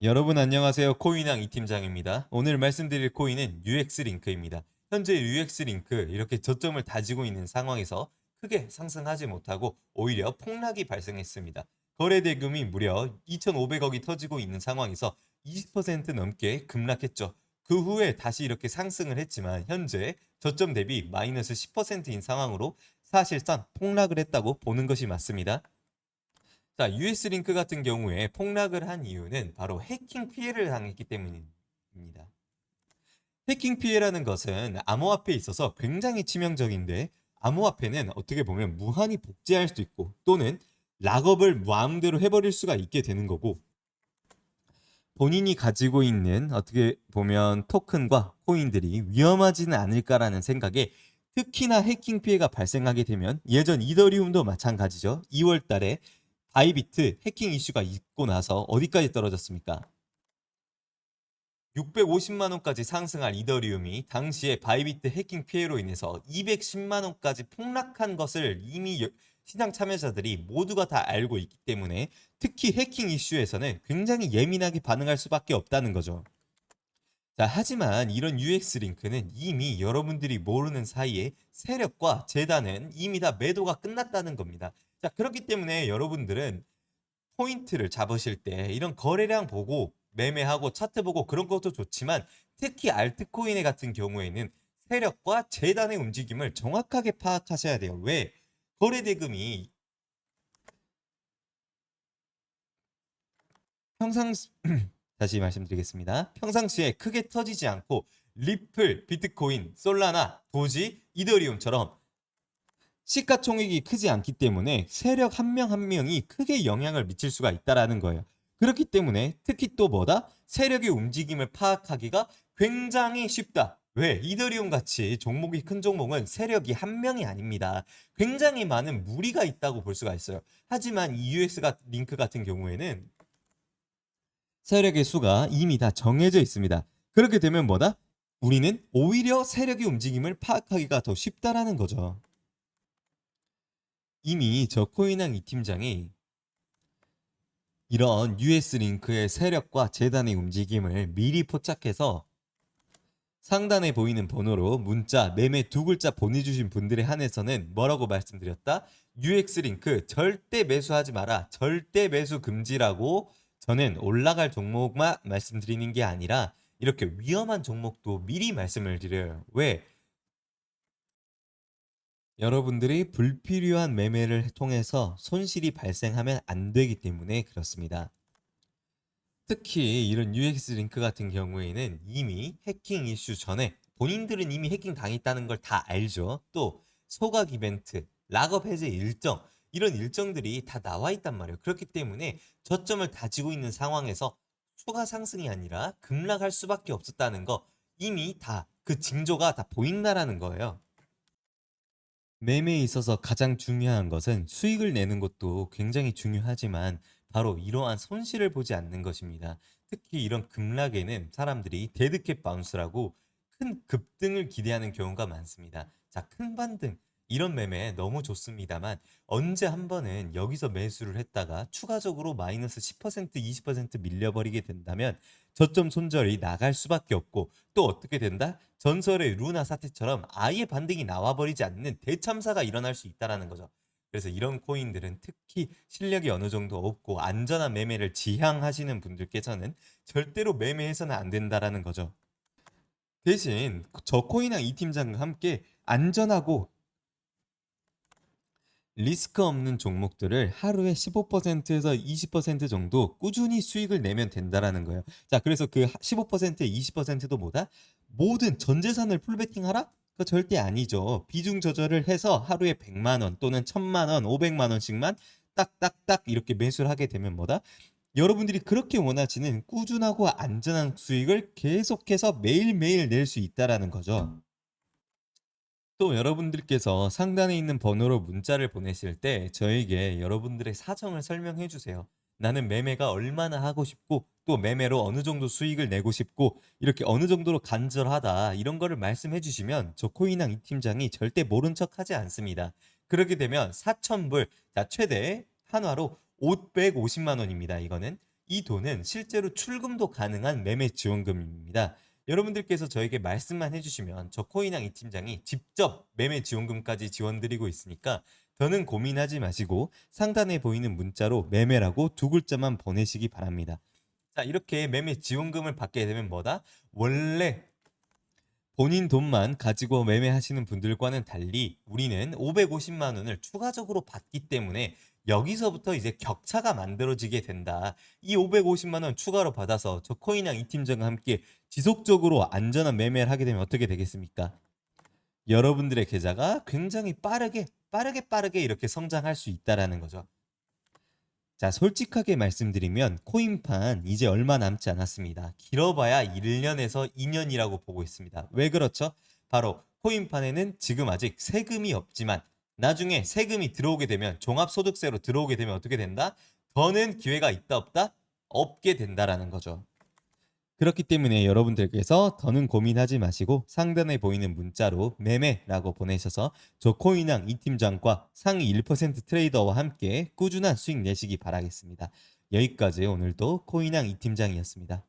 여러분 안녕하세요. 코인왕 이팀장입니다. 오늘 말씀드릴 코인은 UX링크입니다. 현재 UX링크 이렇게 저점을 다지고 있는 상황에서 크게 상승하지 못하고 오히려 폭락이 발생했습니다. 거래 대금이 무려 2,500억이 터지고 있는 상황에서 20% 넘게 급락했죠. 그 후에 다시 이렇게 상승을 했지만 현재 저점 대비 마이너스 10%인 상황으로 사실상 폭락을 했다고 보는 것이 맞습니다. 자, US링크 같은 경우에 폭락을 한 이유는 바로 해킹 피해를 당했기 때문입니다. 해킹 피해라는 것은 암호화폐에 있어서 굉장히 치명적인데, 암호화폐는 어떻게 보면 무한히 복제할 수 있고 또는 락업을 마음대로 해버릴 수가 있게 되는 거고, 본인이 가지고 있는 어떻게 보면 토큰과 코인들이 위험하지는 않을까라는 생각에, 특히나 해킹 피해가 발생하게 되면 예전 이더리움도 마찬가지죠. 2월 달에 바이비트 해킹 이슈가 있고 나서 어디까지 떨어졌습니까? 650만 원까지 상승한 이더리움이 당시에 바이비트 해킹 피해로 인해서 210만 원까지 폭락한 것을 이미 시장 참여자들이 모두가 다 알고 있기 때문에, 특히 해킹 이슈에서는 굉장히 예민하게 반응할 수밖에 없다는 거죠. 자, 하지만 이런 UX링크는 이미 여러분들이 모르는 사이에 세력과 재단은 이미 다 매도가 끝났다는 겁니다. 자, 그렇기 때문에 여러분들은 포인트를 잡으실 때 이런 거래량 보고 매매하고 차트 보고 그런 것도 좋지만, 특히 알트코인 같은 경우에는 세력과 재단의 움직임을 정확하게 파악하셔야 돼요. 왜? 거래 대금이 평상 다시 말씀드리겠습니다. 평상시에 크게 터지지 않고 리플, 비트코인, 솔라나, 도지, 이더리움처럼 시가총액이 크지 않기 때문에 세력 한 명 한 명이 크게 영향을 미칠 수가 있다라는 거예요. 그렇기 때문에 특히 또 뭐다? 세력의 움직임을 파악하기가 굉장히 쉽다. 왜? 이더리움 같이 종목이 큰 종목은 세력이 한 명이 아닙니다. 굉장히 많은 무리가 있다고 볼 수가 있어요. 하지만 이 US 링크 같은 경우에는 세력의 수가 이미 다 정해져 있습니다. 그렇게 되면 뭐다? 우리는 오히려 세력의 움직임을 파악하기가 더 쉽다라는 거죠. 이미 저 코인왕 이 팀장이 이런 US링크의 세력과 재단의 움직임을 미리 포착해서 상단에 보이는 번호로 문자 매매 두 글자 보내주신 분들에 한해서는 뭐라고 말씀드렸다? UX링크 절대 매수하지 마라. 절대 매수 금지라고. 저는 올라갈 종목만 말씀드리는 게 아니라 이렇게 위험한 종목도 미리 말씀을 드려요. 왜? 여러분들이 불필요한 매매를 통해서 손실이 발생하면 안 되기 때문에 그렇습니다. 특히 이런 UX 링크 같은 경우에는 이미 해킹 이슈 전에 본인들은 이미 해킹 당했다는 걸 다 알죠. 또 소각 이벤트, 락업 해제 일정, 이런 일정들이 다 나와 있단 말이에요. 그렇기 때문에 저점을 다지고 있는 상황에서 추가 상승이 아니라 급락할 수밖에 없었다는 거, 이미 다 그 징조가 다 보인다라는 거예요. 매매에 있어서 가장 중요한 것은 수익을 내는 것도 굉장히 중요하지만 바로 이러한 손실을 보지 않는 것입니다. 특히 이런 급락에는 사람들이 데드캣 바운스라고 큰 급등을 기대하는 경우가 많습니다. 자, 큰 반등, 이런 매매 너무 좋습니다만 언제 한 번은 여기서 매수를 했다가 추가적으로 마이너스 10% 20% 밀려버리게 된다면 저점 손절이 나갈 수밖에 없고, 또 어떻게 된다? 전설의 루나 사태처럼 아예 반등이 나와버리지 않는 대참사가 일어날 수 있다는 거죠. 그래서 이런 코인들은 특히 실력이 어느 정도 없고 안전한 매매를 지향하시는 분들께서는 절대로 매매해서는 안 된다라는 거죠. 대신 저 코인왕 이 팀장과 함께 안전하고 리스크 없는 종목들을 하루에 15%에서 20% 정도 꾸준히 수익을 내면 된다라는 거예요. 자, 그래서 그 15%, 20%도 뭐다? 모든 전 재산을 풀베팅하라? 그거 절대 아니죠. 비중 조절을 해서 하루에 100만 원 또는 1000만 원, 500만 원씩만 딱딱딱 이렇게 매수를 하게 되면 뭐다? 여러분들이 그렇게 원하시는 꾸준하고 안전한 수익을 계속해서 매일매일 낼 수 있다라는 거죠. 또 여러분들께서 상단에 있는 번호로 문자를 보내실 때 저에게 여러분들의 사정을 설명해 주세요. 나는 매매가 얼마나 하고 싶고 또 매매로 어느 정도 수익을 내고 싶고 이렇게 어느 정도로 간절하다, 이런 거를 말씀해 주시면 저 코인왕 이 팀장이 절대 모른 척 하지 않습니다. 그렇게 되면 4,000불, 자 최대 한화로 550만 원입니다. 이거는 이 돈은 실제로 출금도 가능한 매매 지원금입니다. 여러분들께서 저에게 말씀만 해주시면 저 코인왕 이 팀장이 직접 매매 지원금까지 지원드리고 있으니까 더는 고민하지 마시고 상단에 보이는 문자로 매매라고 두 글자만 보내시기 바랍니다. 자, 이렇게 매매 지원금을 받게 되면 뭐다? 원래 본인 돈만 가지고 매매하시는 분들과는 달리 우리는 550만 원을 추가적으로 받기 때문에 여기서부터 이제 격차가 만들어지게 된다. 이 550만 원 추가로 받아서 저 코인왕 이 팀장과 함께 지속적으로 안전한 매매를 하게 되면 어떻게 되겠습니까? 여러분들의 계좌가 굉장히 빠르게 이렇게 성장할 수 있다라는 거죠. 자, 솔직하게 말씀드리면 코인판 이제 얼마 남지 않았습니다. 길어봐야 1년에서 2년이라고 보고 있습니다. 왜 그렇죠? 바로 코인판에는 지금 아직 세금이 없지만 나중에 세금이 들어오게 되면 종합소득세로 들어오게 되면 어떻게 된다? 더는 기회가 있다 없다? 없게 된다라는 거죠. 그렇기 때문에 여러분들께서 더는 고민하지 마시고 상단에 보이는 문자로 매매라고 보내셔서 저 코인왕 이 팀장과 상위 1% 트레이더와 함께 꾸준한 수익 내시기 바라겠습니다. 여기까지 오늘도 코인왕 이 팀장이었습니다.